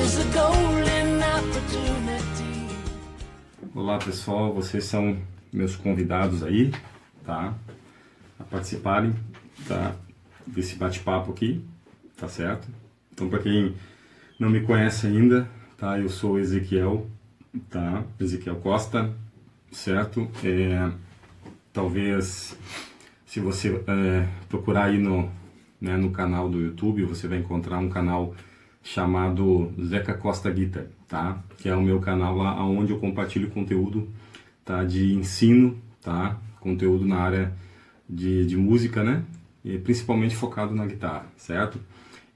is a golden opportunity. Olá pessoal, vocês são meus convidados aí, tá? A participarem, tá? Desse bate-papo aqui, tá certo? Então, para quem não me conhece ainda, tá? Eu sou Ezequiel, tá? Ezequiel Costa, certo? Talvez, se você procurar aí no canal do YouTube, você vai encontrar um canal chamado Zeca Costa Guitar, tá? Que é o meu canal lá onde eu compartilho conteúdo, tá? De ensino, tá? Conteúdo na área de música, né? E principalmente focado na guitarra, certo?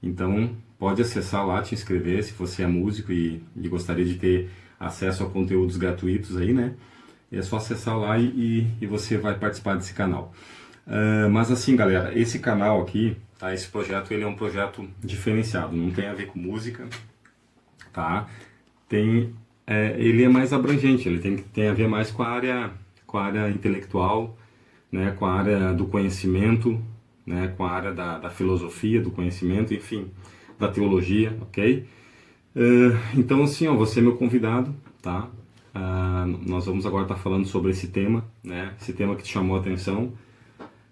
Então, pode acessar lá, te inscrever se você é músico e gostaria de ter acesso a conteúdos gratuitos aí, né? É só acessar lá e você vai participar desse canal. Mas assim, galera, esse canal aqui, tá? Esse projeto, ele é um projeto diferenciado, não tem a ver com música, tá? Ele é mais abrangente, ele tem a ver mais com a área intelectual, né? Com a área do conhecimento, né? Com a área da filosofia, do conhecimento, enfim, da teologia, ok? Então assim, ó, você é meu convidado, tá? Nós vamos agora estar falando sobre esse tema, né? Esse tema que te chamou a atenção,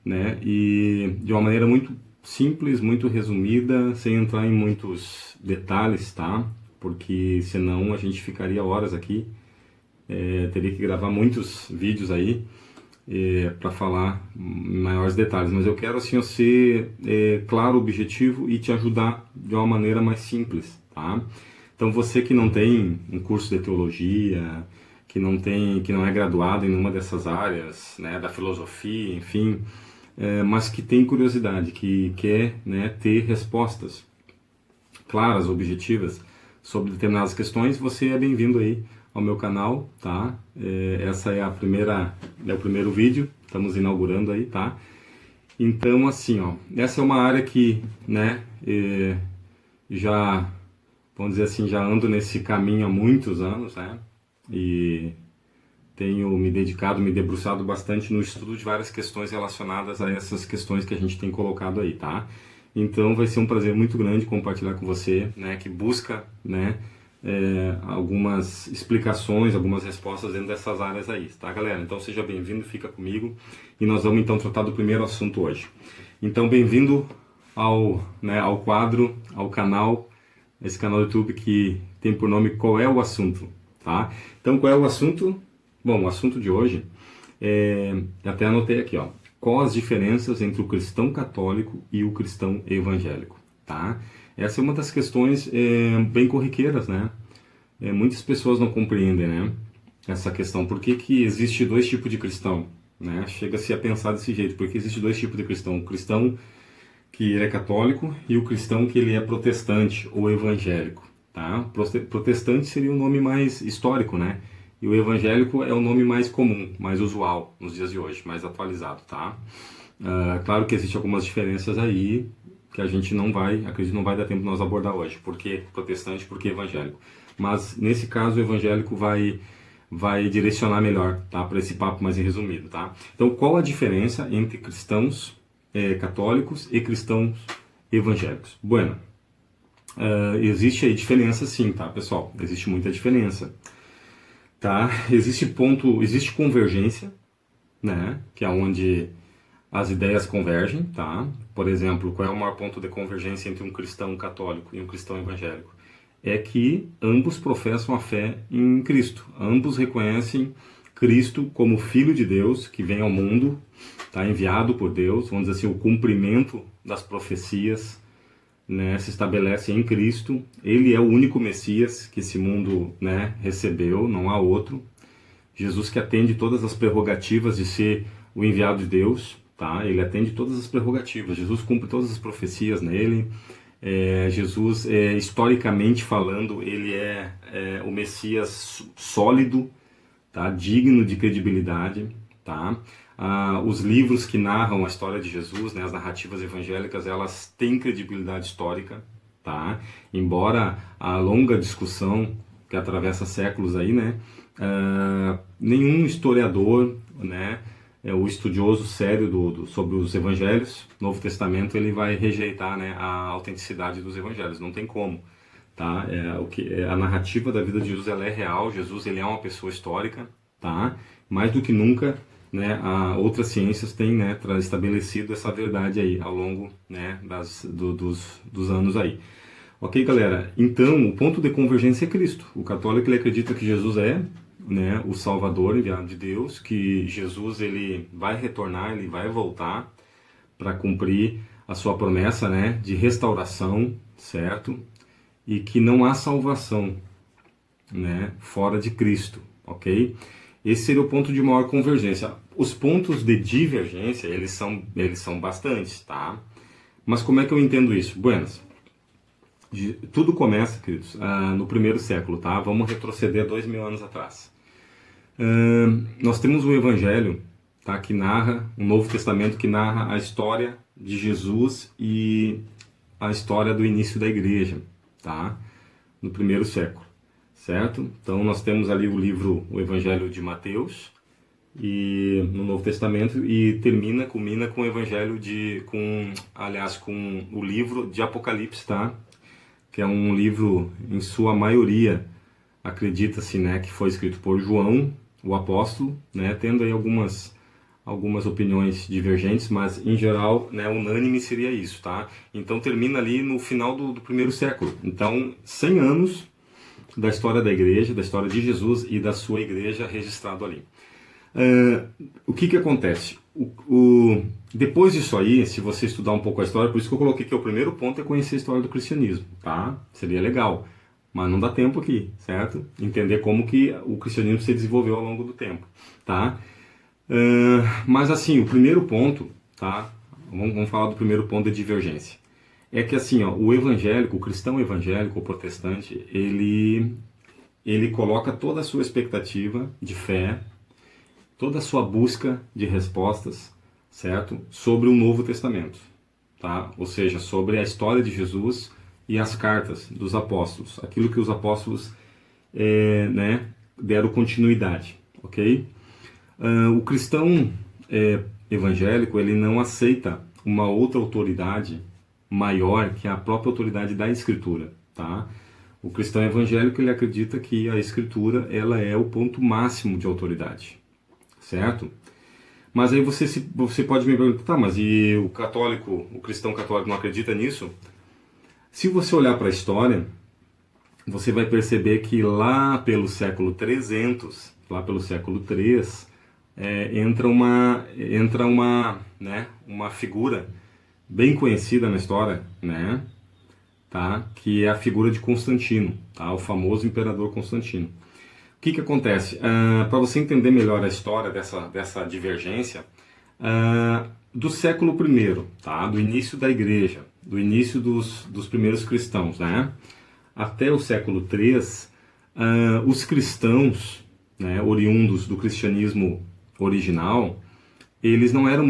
né? E de uma maneira muito simples, muito resumida, sem entrar em muitos detalhes, tá? Porque senão a gente ficaria horas aqui, teria que gravar muitos vídeos aí para falar em maiores detalhes. Mas eu quero assim ser claro, objetivo e te ajudar de uma maneira mais simples, tá? Então você que não tem um curso de teologia, que não é graduado em nenhuma dessas áreas, né, da filosofia, enfim, mas que tem curiosidade, que quer, né, ter respostas claras, objetivas sobre determinadas questões, você é bem-vindo aí ao meu canal, tá? Essa é o primeiro vídeo, estamos inaugurando aí, tá? Então, assim, ó, essa é uma área que, né, já, vamos dizer assim, já ando nesse caminho há muitos anos, né? E tenho me dedicado, me debruçado bastante no estudo de várias questões relacionadas a essas questões que a gente tem colocado aí, tá? Então vai ser um prazer muito grande compartilhar com você, né, que busca, né, algumas explicações, algumas respostas dentro dessas áreas aí, tá, galera? Então seja bem-vindo, fica comigo e nós vamos então tratar do primeiro assunto hoje. Então bem-vindo ao quadro, ao canal, esse canal do YouTube que tem por nome Qual é o Assunto, tá? Então qual é o assunto? Bom, o assunto de hoje até anotei aqui, ó. Qual as diferenças entre o cristão católico e o cristão evangélico, tá? Essa é uma das questões bem corriqueiras, né? Muitas pessoas não compreendem, né, essa questão. Por que existe dois tipos de cristão, né? Chega-se a pensar desse jeito. Porque existe dois tipos de cristão. O cristão que ele é católico e o cristão que ele é protestante ou evangélico, tá? Protestante seria um nome mais histórico, né? E o evangélico é o nome mais comum, mais usual nos dias de hoje, mais atualizado, tá? Claro que existem algumas diferenças aí que a gente acredito não vai dar tempo de nós abordar hoje. Por que protestante, por que evangélico? Mas nesse caso o evangélico vai direcionar melhor, tá? Para esse papo mais resumido, tá? Então qual a diferença entre cristãos católicos e cristãos evangélicos? Bueno, existe aí diferença sim, tá, pessoal? Existe muita diferença. Tá? Existe convergência, né? Que é onde as ideias convergem, tá? Por exemplo, qual é o maior ponto de convergência entre um cristão católico e um cristão evangélico? É que ambos professam a fé em Cristo. Ambos reconhecem Cristo como Filho de Deus, que vem ao mundo, tá? Enviado por Deus, vamos dizer assim, o cumprimento das profecias, né, se estabelece em Cristo. Ele é o único Messias que esse mundo, né, recebeu, não há outro. Jesus que atende todas as prerrogativas de ser o enviado de Deus, tá? Ele atende todas as prerrogativas. Jesus cumpre todas as profecias nele. Jesus, historicamente falando, ele é o Messias sólido, tá? Digno de credibilidade, tá? Os livros que narram a história de Jesus, né, as narrativas evangélicas, elas têm credibilidade histórica, tá? Embora a longa discussão que atravessa séculos aí, né, nenhum historiador, né, o estudioso sério sobre os evangelhos, Novo Testamento, ele vai rejeitar, né, a autenticidade dos evangelhos, não tem como, tá? A narrativa da vida de Jesus, ela é real. Jesus, ele é uma pessoa histórica, tá? Mais do que nunca, né, outras ciências têm, né, estabelecido essa verdade aí ao longo, né, dos anos aí. Ok, galera? Então, o ponto de convergência é Cristo. O católico, ele acredita que Jesus é, né, o Salvador enviado de Deus, que Jesus, ele vai retornar, ele vai voltar para cumprir a sua promessa, né, de restauração, certo? E que não há salvação, né, fora de Cristo, ok? Esse seria o ponto de maior convergência. Os pontos de divergência, eles são bastantes, tá? Mas como é que eu entendo isso? Buenas, tudo começa, queridos, no primeiro século, tá? Vamos retroceder 2000 anos atrás. Nós temos o Evangelho, tá? Que narra, um Novo Testamento que narra a história de Jesus e a história do início da igreja, tá? No primeiro século, certo? Então nós temos ali o Evangelho de Mateus e no Novo Testamento, e culmina com o Evangelho com o livro de Apocalipse, tá? Que é um livro, em sua maioria, acredita-se, né, que foi escrito por João, o apóstolo, né, tendo aí algumas opiniões divergentes, mas em geral, né, unânime seria isso, tá? Então termina ali no final do primeiro século. Então, 100 anos da história da igreja, da história de Jesus e da sua igreja registrado ali. O que acontece? Depois disso aí, se você estudar um pouco a história, por isso que eu coloquei que o primeiro ponto é conhecer a história do cristianismo, tá? Seria legal, mas não dá tempo aqui, certo? Entender como que o cristianismo se desenvolveu ao longo do tempo, tá? Mas assim, o primeiro ponto, tá? Vamos falar do primeiro ponto de divergência. É que assim, ó, o cristão evangélico, o protestante, ele coloca toda a sua expectativa de fé, toda a sua busca de respostas, certo? Sobre o Novo Testamento, tá? Ou seja, sobre a história de Jesus e as cartas dos apóstolos, aquilo que os apóstolos né, deram continuidade, ok? O cristão evangélico, ele não aceita uma outra autoridade maior que a própria autoridade da Escritura, tá? O cristão evangélico, ele acredita que a Escritura, ela é o ponto máximo de autoridade, certo? Mas aí você pode me perguntar, tá, mas e o cristão católico não acredita nisso? Se você olhar para a história, você vai perceber que lá pelo século 300, lá pelo século 3, entra uma figura bem conhecida na história, né? Tá? Que é a figura de Constantino, tá? O famoso imperador Constantino. O que acontece? Para você entender melhor a história dessa divergência, do século I, tá? Do início da igreja, do início dos primeiros cristãos, né? Até o século III, os cristãos, né, oriundos do cristianismo original, eles não eram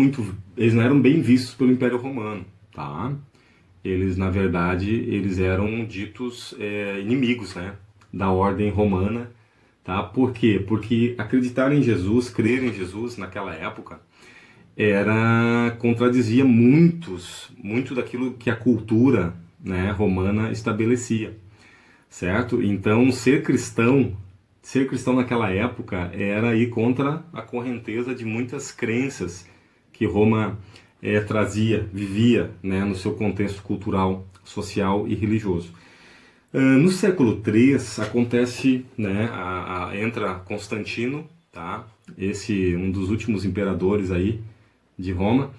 bem vistos pelo Império Romano, tá? Eles, na verdade, eles eram ditos inimigos, né, da ordem romana, tá? Por quê? Porque acreditar em Jesus, crer em Jesus naquela época, contradizia muito daquilo que a cultura, né, romana estabelecia, certo? Então, ser cristão naquela época era ir contra a correnteza de muitas crenças que Roma vivia, né, no seu contexto cultural, social e religioso. No século III acontece, né, entra Constantino, tá? Um dos últimos imperadores aí de Roma,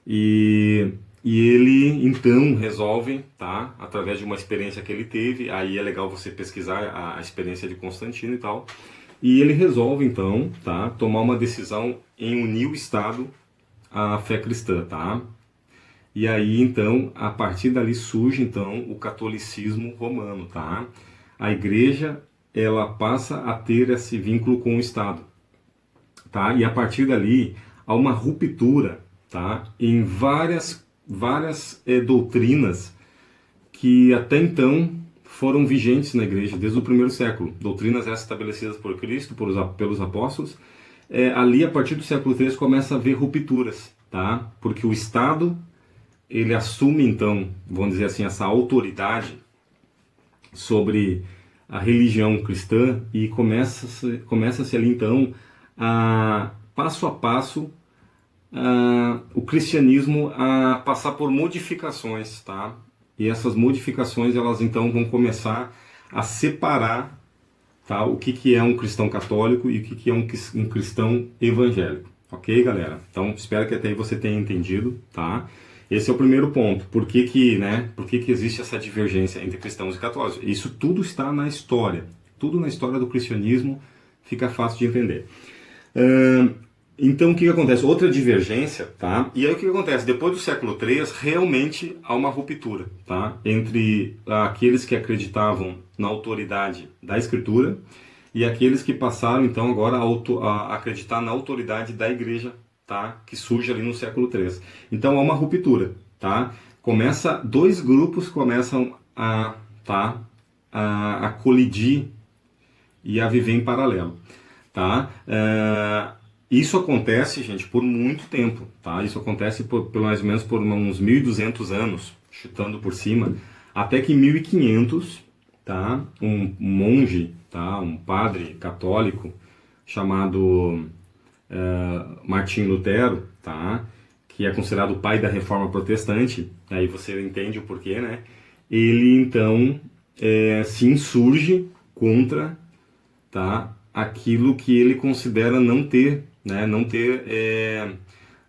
e ele então resolve, tá, através de uma experiência que ele teve, aí é legal você pesquisar a experiência de Constantino e tal, e ele resolve então, tá, tomar uma decisão em unir o Estado à fé cristã, tá? E aí então, a partir dali surge então o catolicismo romano, tá? A igreja, ela passa a ter esse vínculo com o Estado, tá? E a partir dali há uma ruptura, tá, em várias doutrinas que até então foram vigentes na igreja desde o primeiro século. Doutrinas essas estabelecidas por Cristo, pelos apóstolos. Ali, a partir do século III, começa a haver rupturas, tá? Porque o Estado, ele assume então, vamos dizer assim, essa autoridade sobre a religião cristã e começa-se ali então a passo a passo o cristianismo a passar por modificações, tá? E essas modificações elas então vão começar a separar, tá, o que é um cristão católico e o que é um cristão evangélico. Ok, galera? Então espero que até aí você tenha entendido, tá? Esse é o primeiro ponto. Por que que existe essa divergência entre cristãos e católicos? Isso tudo está na história. Tudo na história do cristianismo fica fácil de entender. Então, o que acontece? Outra divergência, tá? E aí o que acontece? Depois do século III, realmente há uma ruptura, tá? Entre aqueles que acreditavam na autoridade da Escritura e aqueles que passaram, então, agora a acreditar na autoridade da Igreja, tá? Que surge ali no século III. Então, há uma ruptura, tá? Dois grupos começam a colidir e a viver em paralelo, tá? Isso acontece, gente, por muito tempo, tá? Isso acontece por mais ou menos por uns 1.200 anos, chutando por cima, até que em 1500, tá? Um monge, tá? Um padre católico chamado Martinho Lutero, tá? Que é considerado o pai da Reforma Protestante, aí você entende o porquê, né? Ele então se insurge contra, tá? Aquilo que ele considera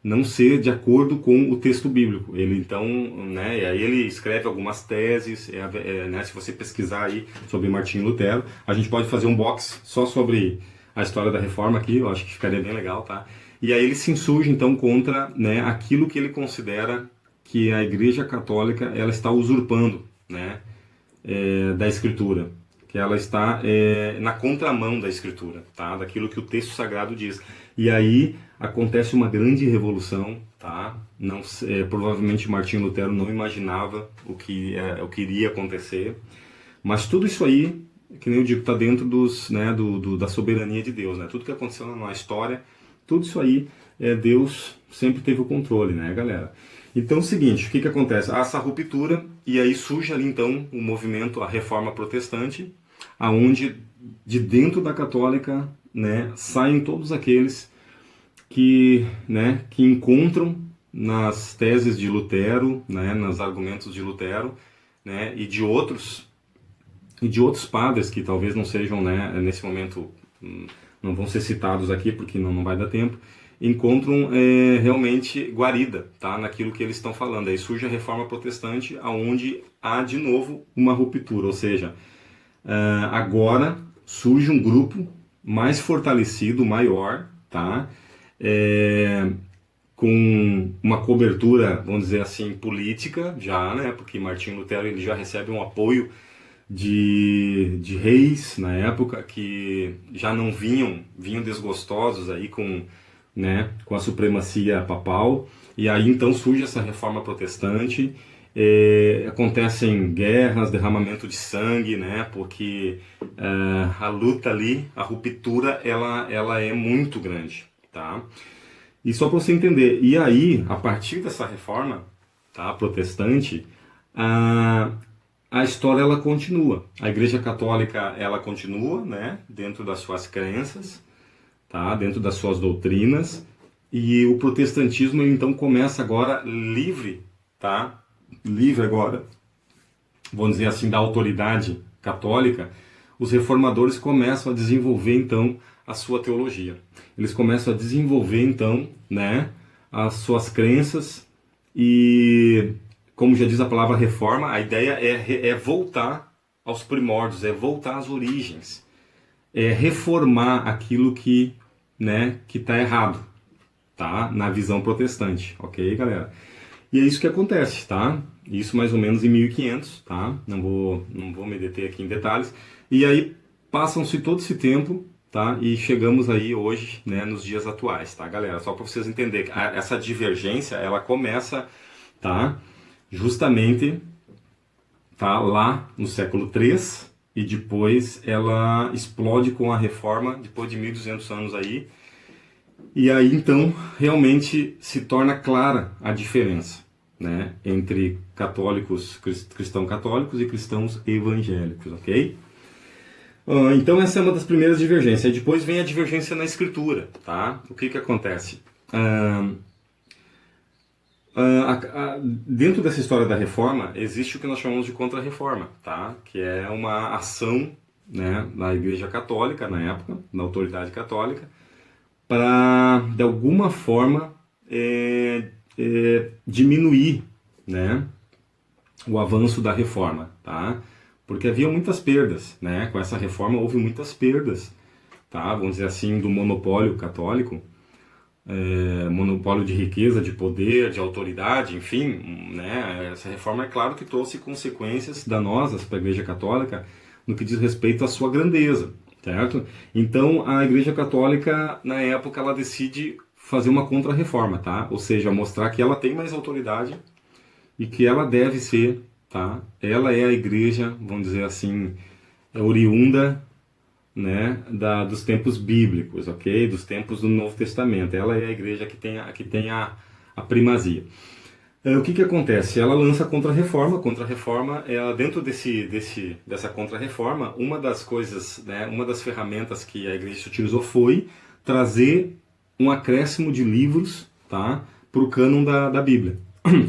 não ser de acordo com o texto bíblico. Ele então, né, e aí ele escreve algumas teses, né, se você pesquisar aí sobre Martinho Lutero, a gente pode fazer um box só sobre a história da Reforma aqui, eu acho que ficaria bem legal, tá? E aí ele se insurge então contra, né, aquilo que ele considera que a Igreja Católica ela está usurpando, né, da Escritura, que ela está na contramão da Escritura, tá? Daquilo que o texto sagrado diz. E aí acontece uma grande revolução, tá? Provavelmente Martinho Lutero não imaginava o que iria acontecer, mas tudo isso aí, que nem eu digo, está dentro da soberania de Deus, né? Tudo que aconteceu na história, tudo isso aí, Deus sempre teve o controle, né, galera? Então é o seguinte, o que acontece? Há essa ruptura e aí surge ali então o movimento, a Reforma Protestante, aonde de dentro da católica, né, saem todos aqueles que encontram nas teses de Lutero, né, nos argumentos de Lutero, né, e de outros padres que talvez não sejam, né, nesse momento não vão ser citados aqui porque não vai dar tempo, encontram realmente guarida, tá, naquilo que eles estão falando. Aí surge a Reforma Protestante, aonde há de novo uma ruptura, ou seja, agora surge um grupo mais fortalecido, maior, tá? Com uma cobertura, vamos dizer assim, política já, né? Porque Martinho Lutero ele já recebe um apoio de reis na época que já não vinham desgostosos aí com a supremacia papal, e aí então surge essa Reforma Protestante. Acontecem guerras, derramamento de sangue, né? Porque a luta ali, a ruptura, ela é muito grande, tá? E só para você entender, e aí, a partir dessa reforma, tá, protestante, a história ela continua. A Igreja Católica ela continua, né? Dentro das suas crenças, tá? Dentro das suas doutrinas, e o protestantismo ele, então começa agora livre, tá? Livre agora, vamos dizer assim, da autoridade católica. Os reformadores começam a desenvolver então a sua teologia. Eles começam a desenvolver então, né, as suas crenças, e como já diz a palavra reforma, a ideia é voltar aos primórdios, é voltar às origens, é reformar aquilo que está errado, tá, na visão protestante, ok, galera? E é isso que acontece, tá? Isso mais ou menos em 1500, tá? Não vou me deter aqui em detalhes. E aí passam-se todo esse tempo, tá? E chegamos aí hoje, né, nos dias atuais, tá, galera? Só para vocês entenderem, essa divergência, ela começa, tá? Justamente, tá? Lá no século III, e depois ela explode com a Reforma, depois de 1200 anos aí. E aí, então, realmente se torna clara a diferença, né, entre católicos, cristãos católicos e cristãos evangélicos, ok? Então essa é uma das primeiras divergências. Aí depois vem a divergência na escritura, tá? O que acontece? Dentro dessa história da reforma, existe o que nós chamamos de contra-reforma, tá? Que é uma ação, né, da Igreja Católica, na época, da autoridade católica, para, de alguma forma, diminuir, né, o avanço da reforma, tá? Porque havia muitas perdas, né? Com essa reforma houve muitas perdas, tá? Vamos dizer assim, do monopólio católico, monopólio de riqueza, de poder, de autoridade, enfim, né? Essa reforma, é claro que trouxe consequências danosas para a Igreja Católica no que diz respeito à sua grandeza, certo? Então, a Igreja Católica, na época, ela decide fazer uma contra-reforma, tá? Ou seja, mostrar que ela tem mais autoridade e que ela deve ser, tá? Ela é a Igreja, vamos dizer assim, oriunda, né, dos tempos bíblicos, ok? Dos tempos do Novo Testamento. Ela é a igreja que tem a primazia. O que acontece? Ela lança a contra-reforma. Contra-reforma, dentro dessa contra-reforma, uma das coisas, né, uma das ferramentas que a igreja utilizou foi trazer um acréscimo de livros, tá, para o cânon da Bíblia,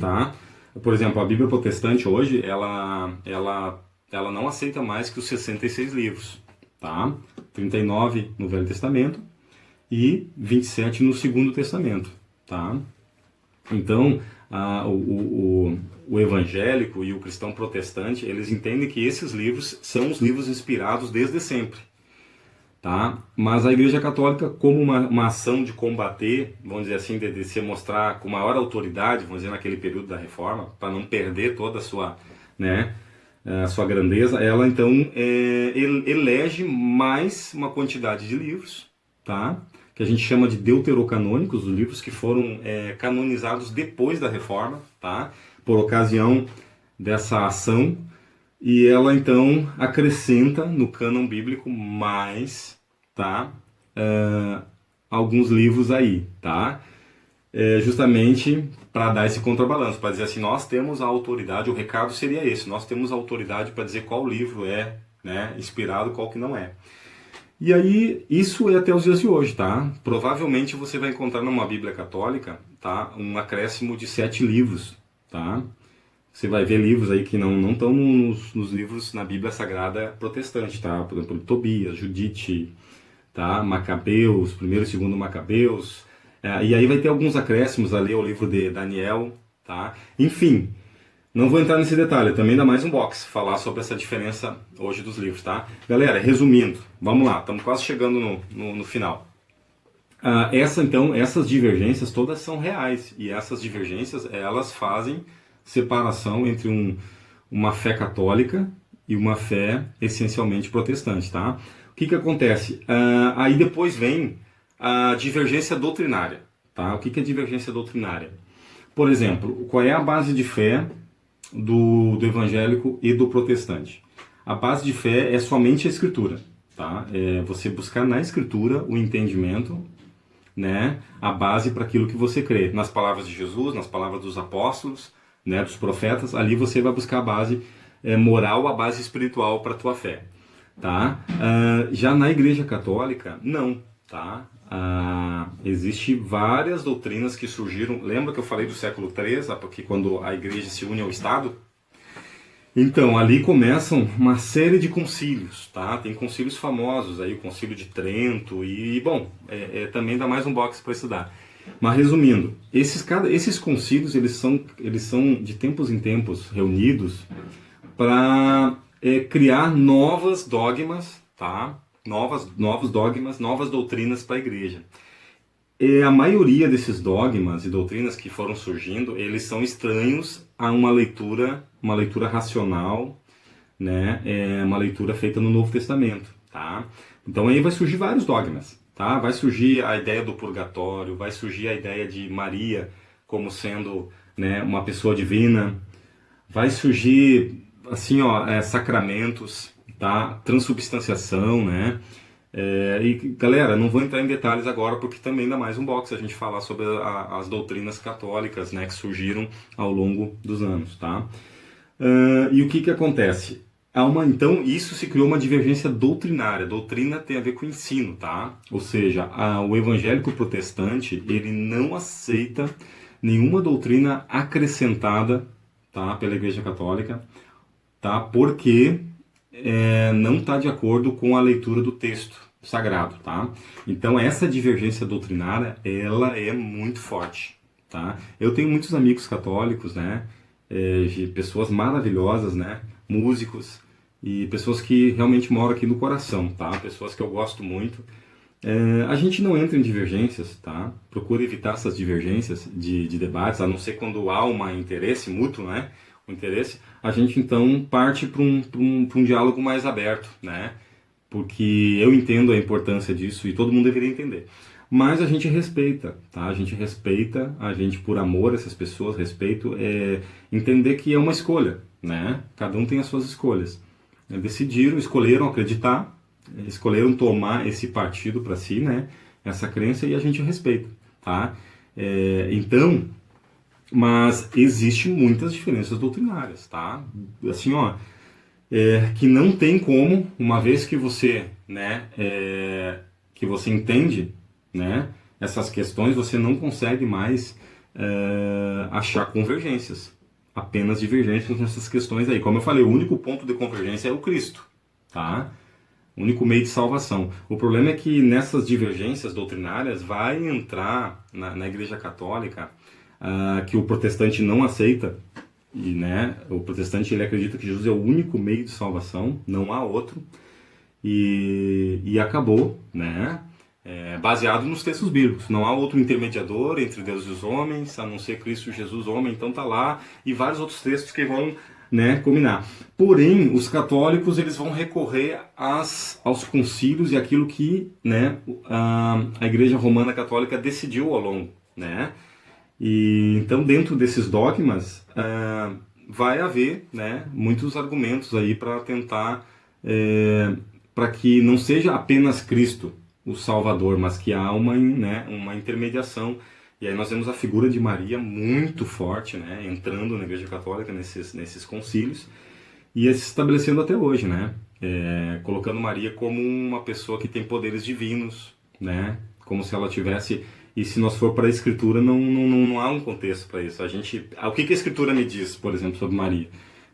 tá? Por exemplo, a Bíblia protestante hoje, ela não aceita mais que os 66 livros. Tá? 39 no Velho Testamento e 27 no Segundo Testamento. Tá? Então, o evangélico e o cristão protestante, eles entendem que esses livros são os livros inspirados desde sempre. Tá? Mas a Igreja Católica, como uma ação de combater, vamos dizer assim, de se mostrar com maior autoridade, vamos dizer, naquele período da Reforma, para não perder toda a sua, né, a sua grandeza, ela então elege mais uma quantidade de livros, tá? Que a gente chama de deuterocanônicos, os livros que foram canonizados depois da Reforma, tá? Por ocasião dessa ação, e ela então acrescenta no cânon bíblico mais, tá? Alguns livros aí, tá? Justamente para dar esse contrabalanço, para dizer assim, nós temos a autoridade, o recado seria esse, nós temos a autoridade para dizer qual livro é, né, inspirado e qual que não é. E aí, isso é até os dias de hoje, tá? Provavelmente você vai encontrar numa Bíblia católica, tá, um acréscimo de 7 livros, tá? Você vai ver livros aí que não estão nos livros na Bíblia Sagrada protestante, tá? Por exemplo, Tobias, Judite, tá? Macabeus, 1º e 2º Macabeus. E aí vai ter alguns acréscimos ali ao livro de Daniel, tá? Enfim, não vou entrar nesse detalhe, também dá mais um box falar sobre essa diferença hoje dos livros, tá? Galera, resumindo, vamos lá, estamos quase chegando no final. Essas divergências todas são reais, e essas divergências, elas fazem separação entre uma fé católica e uma fé essencialmente protestante, tá? O que acontece? Aí depois vem a divergência doutrinária, tá? O que é divergência doutrinária? Por exemplo, qual é a base de fé do evangélico e do protestante? A base de fé é somente a Escritura, tá? É você buscar na Escritura o entendimento, né? A base para aquilo que você crê. Nas palavras de Jesus, nas palavras dos apóstolos, né? Dos profetas, ali você vai buscar a base moral, a base espiritual para a tua fé, tá? Já na Igreja Católica, não, tá? Existe várias doutrinas que surgiram. Lembra que eu falei do século III, porque quando a igreja se une ao Estado? Então, ali começam uma série de concílios, tá? Tem concílios famosos aí, o Concílio de Trento e, bom, também dá mais um box para estudar. Mas resumindo, esses concílios, eles são de tempos em tempos reunidos para criar novos dogmas, tá? Novos dogmas, novas doutrinas para a igreja. A maioria desses dogmas e doutrinas que foram surgindo, eles são estranhos a uma leitura racional, né? Uma leitura feita no Novo Testamento, tá? Então aí vai surgir vários dogmas, tá? Vai surgir a ideia do purgatório, vai surgir a ideia de Maria como sendo, né, uma pessoa divina, vai surgir assim, sacramentos, tá? Transubstanciação, né? E galera, não vou entrar em detalhes agora porque também dá mais um box a gente falar sobre as doutrinas católicas, né, que surgiram ao longo dos anos, tá? E o que que acontece? Então, isso se criou uma divergência doutrinária. Doutrina tem a ver com ensino, tá? Ou seja, o evangélico protestante, ele não aceita nenhuma doutrina acrescentada, tá, pela Igreja Católica, tá? Porque não está de acordo com a leitura do texto sagrado, tá? Então, essa divergência doutrinária, ela é muito forte, tá? Eu tenho muitos amigos católicos, né? De pessoas maravilhosas, né? Músicos e pessoas que realmente moram aqui no coração, tá? Pessoas que eu gosto muito. A gente não entra em divergências, tá? Procura evitar essas divergências de debates, a não ser quando há um interesse mútuo, né? O interesse, a gente então parte para um diálogo mais aberto, né? Porque eu entendo a importância disso e todo mundo deveria entender. Mas a gente respeita, tá? A gente respeita, a gente por amor a essas pessoas, respeito, entender que é uma escolha, né? Cada um tem as suas escolhas. Decidiram, escolheram acreditar, escolheram tomar esse partido para si, né? Essa crença e a gente respeita, tá? Então, mas existem muitas diferenças doutrinárias, tá? Assim, ó, que não tem como, uma vez que você, né, que você entende, né, essas questões, você não consegue mais achar convergências, apenas divergências nessas questões aí. Como eu falei, o único ponto de convergência é o Cristo, tá? O único meio de salvação. O problema é que nessas divergências doutrinárias vai entrar na Igreja Católica que o protestante não aceita, e né, o protestante ele acredita que Jesus é o único meio de salvação, não há outro, e acabou, né, baseado nos textos bíblicos. Não há outro intermediador entre Deus e os homens, a não ser Cristo Jesus, homem, então tá lá, e vários outros textos que vão, né, combinar. Porém, os católicos eles vão recorrer aos concílios e aquilo que, né, a Igreja Romana Católica decidiu ao longo, né? E então dentro desses dogmas vai haver, né, muitos argumentos aí para tentar para que não seja apenas Cristo o Salvador, mas que há uma intermediação. E aí nós vemos a figura de Maria muito forte, né, entrando na Igreja Católica nesses concílios e se estabelecendo até hoje, né, colocando Maria como uma pessoa que tem poderes divinos, né, como se ela tivesse. E se nós for para a Escritura, não há um contexto para isso. O que a Escritura me diz, por exemplo, sobre Maria?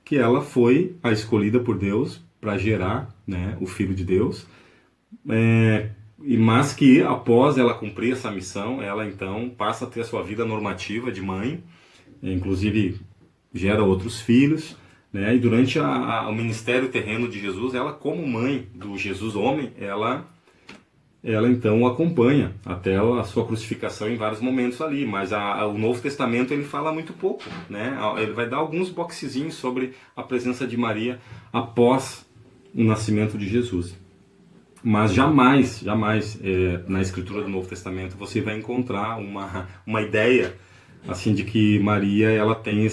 Que ela foi a escolhida por Deus para gerar, né, o Filho de Deus, mas que após ela cumprir essa missão, ela então passa a ter a sua vida normativa de mãe, inclusive gera outros filhos, né, e durante o ministério terreno de Jesus, ela como mãe do Jesus homem, ela então o acompanha até a sua crucificação em vários momentos ali, mas o Novo Testamento ele fala muito pouco, né? Ele vai dar alguns boxezinhos sobre a presença de Maria após o nascimento de Jesus. Mas jamais na escritura do Novo Testamento você vai encontrar uma ideia assim de que Maria ela tem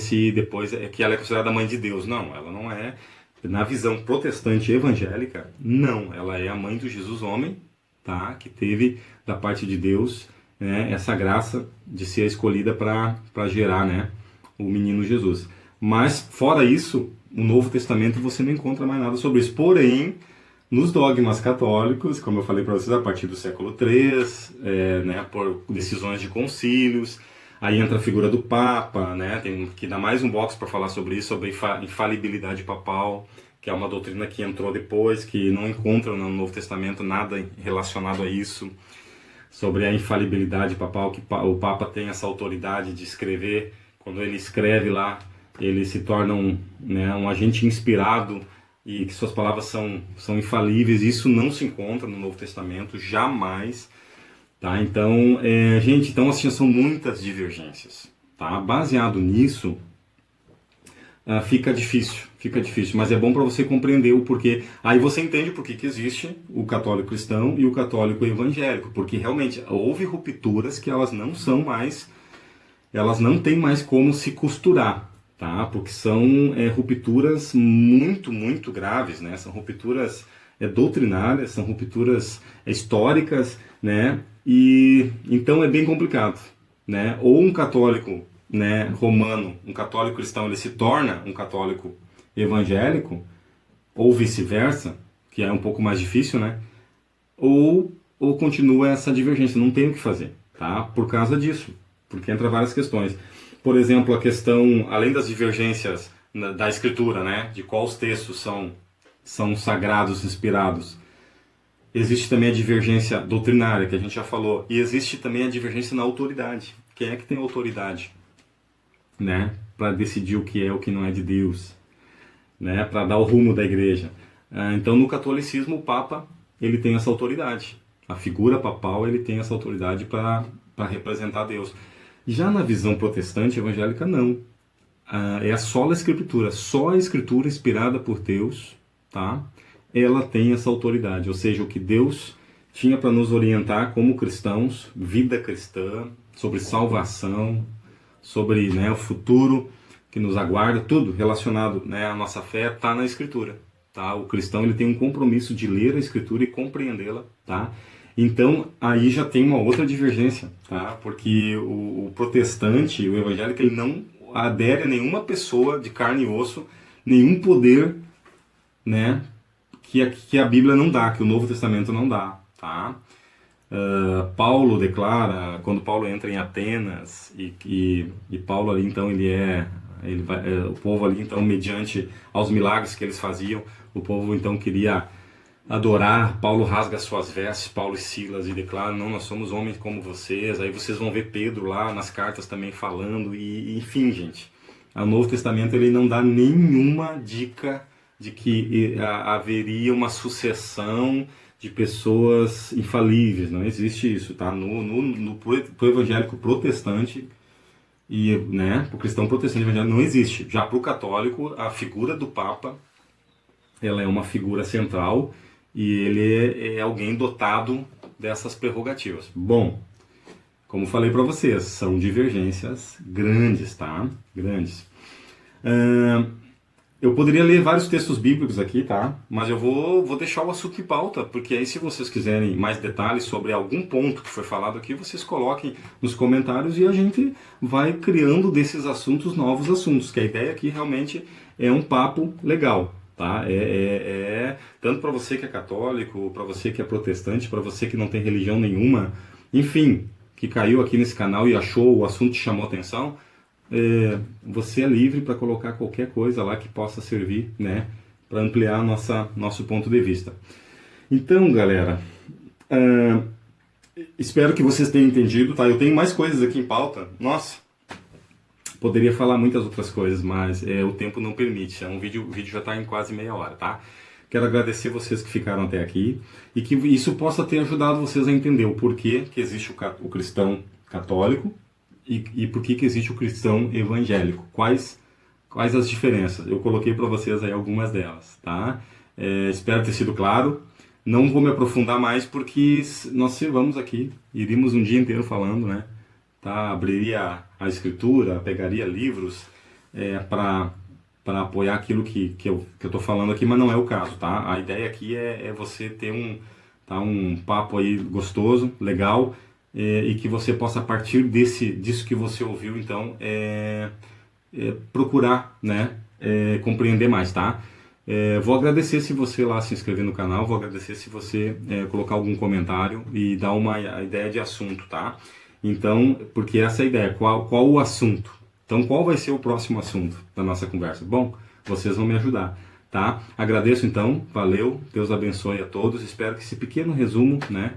que ela é considerada a mãe de Deus. Não, ela não é. Na visão protestante evangélica, não, ela é a mãe do Jesus homem, tá? Que teve da parte de Deus, né, essa graça de ser escolhida para gerar, né, o menino Jesus. Mas fora isso, no Novo Testamento você não encontra mais nada sobre isso. Porém, nos dogmas católicos, como eu falei para vocês, a partir do século III, né, por decisões de concílios, aí entra a figura do Papa, né, tem que dar mais um box para falar sobre isso, sobre infalibilidade papal, que é uma doutrina que entrou depois, que não encontra no Novo Testamento nada relacionado a isso, sobre a infalibilidade papal, que o Papa tem essa autoridade de escrever, quando ele escreve lá, ele se torna um agente inspirado e que suas palavras são infalíveis. Isso não se encontra no Novo Testamento, jamais. Tá? Então, gente, então assim, são muitas divergências. Tá? Baseado nisso, fica difícil, mas é bom para você compreender o porquê. Aí você entende por que existe o católico cristão e o católico evangélico, porque realmente houve rupturas que elas não têm mais como se costurar, tá? Porque são rupturas muito, muito graves, né? São rupturas doutrinárias, são rupturas históricas, né? E então é bem complicado, né? Ou um católico, né, romano, um católico cristão, ele se torna um católico evangélico, ou vice-versa, que é um pouco mais difícil, né? Ou continua essa divergência, não tem o que fazer, tá? Por causa disso, porque entra várias questões. Por exemplo, a questão, além das divergências da escritura, né, de quais textos são sagrados, inspirados, existe também a divergência doutrinária, que a gente já falou, e existe também a divergência na autoridade. Quem é que tem autoridade, né, para decidir o que é o que não é de Deus, né, para dar o rumo da igreja? Então, no catolicismo, o Papa, ele tem essa autoridade. A figura papal, ele tem essa autoridade para representar Deus. Já na visão protestante evangélica, não. É a sola escritura. Só a escritura inspirada por Deus, tá? Ela tem essa autoridade. Ou seja, o que Deus tinha para nos orientar como cristãos, vida cristã, sobre salvação, sobre, né, o futuro que nos aguarda, tudo relacionado, né, à nossa fé, está na escritura. Tá? O cristão, ele tem um compromisso de ler a escritura e compreendê-la, tá? Então, aí já tem uma outra divergência, tá? Porque o protestante, o evangélico, ele não adere a nenhuma pessoa de carne e osso, nenhum poder, né, que a Bíblia não dá, que o Novo Testamento não dá, tá? Paulo declara, quando Paulo entra em Atenas, e Paulo ali, então, o povo ali, então, mediante aos milagres que eles faziam, o povo, então, queria adorar. Paulo rasga suas vestes, Paulo e Silas, e declara: não, nós somos homens como vocês. Aí vocês vão ver Pedro lá nas cartas também falando, e enfim, gente. O Novo Testamento, ele não dá nenhuma dica de que haveria uma sucessão de pessoas infalíveis. Não existe isso, tá? Pro evangélico protestante, e, né, para o cristão protestante evangélico não existe. Já para o católico, a figura do Papa, ela é uma figura central, e ele é alguém dotado dessas prerrogativas. Bom, como falei para vocês, são divergências grandes, tá? Grandes. Eu poderia ler vários textos bíblicos aqui, tá? Mas eu vou deixar o assunto em pauta, porque aí, se vocês quiserem mais detalhes sobre algum ponto que foi falado aqui, vocês coloquem nos comentários e a gente vai criando desses assuntos novos assuntos, que a ideia aqui realmente é um papo legal, tá? Tanto para você que é católico, para você que é protestante, para você que não tem religião nenhuma, enfim, que caiu aqui nesse canal e achou o assunto que chamou atenção, você é livre para colocar qualquer coisa lá que possa servir, né, para ampliar nosso ponto de vista. Então, galera, espero que vocês tenham entendido, tá? Eu tenho mais coisas aqui em pauta. Nossa, poderia falar muitas outras coisas, mas o tempo não permite. O vídeo já está em quase meia hora, tá? Quero agradecer vocês que ficaram até aqui e que isso possa ter ajudado vocês a entender o porquê que existe o cristão católico e por que existe o cristão evangélico. Quais as diferenças? Eu coloquei para vocês aí algumas delas, tá? Espero ter sido claro. Não vou me aprofundar mais porque nós vamos aqui, iríamos um dia inteiro falando, né? Tá? Abriria a escritura, pegaria livros para apoiar aquilo que eu estou falando aqui, mas não é o caso, tá? A ideia aqui é você ter um papo aí gostoso, legal, e que você possa, a partir disso que você ouviu, então, procurar, né, compreender mais, tá? Vou agradecer se você lá se inscrever no canal, vou agradecer se você colocar algum comentário e dar uma ideia de assunto, tá? Então, porque essa é a ideia, qual o assunto? Então, qual vai ser o próximo assunto da nossa conversa? Bom, vocês vão me ajudar, tá? Agradeço então, valeu, Deus abençoe a todos, espero que esse pequeno resumo, né,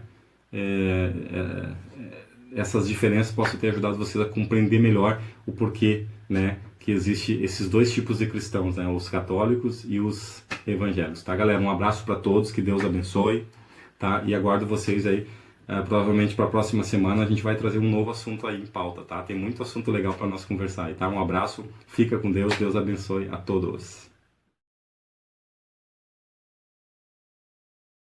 essas diferenças possam ter ajudado vocês a compreender melhor o porquê, né, que existe esses dois tipos de cristãos, né, os católicos e os evangélicos, tá, galera? Um abraço para todos, que Deus abençoe, tá? E aguardo vocês aí, provavelmente para a próxima semana a gente vai trazer um novo assunto aí em pauta, tá? Tem muito assunto legal para nós conversar aí, tá? Um abraço, fica com Deus, Deus abençoe a todos.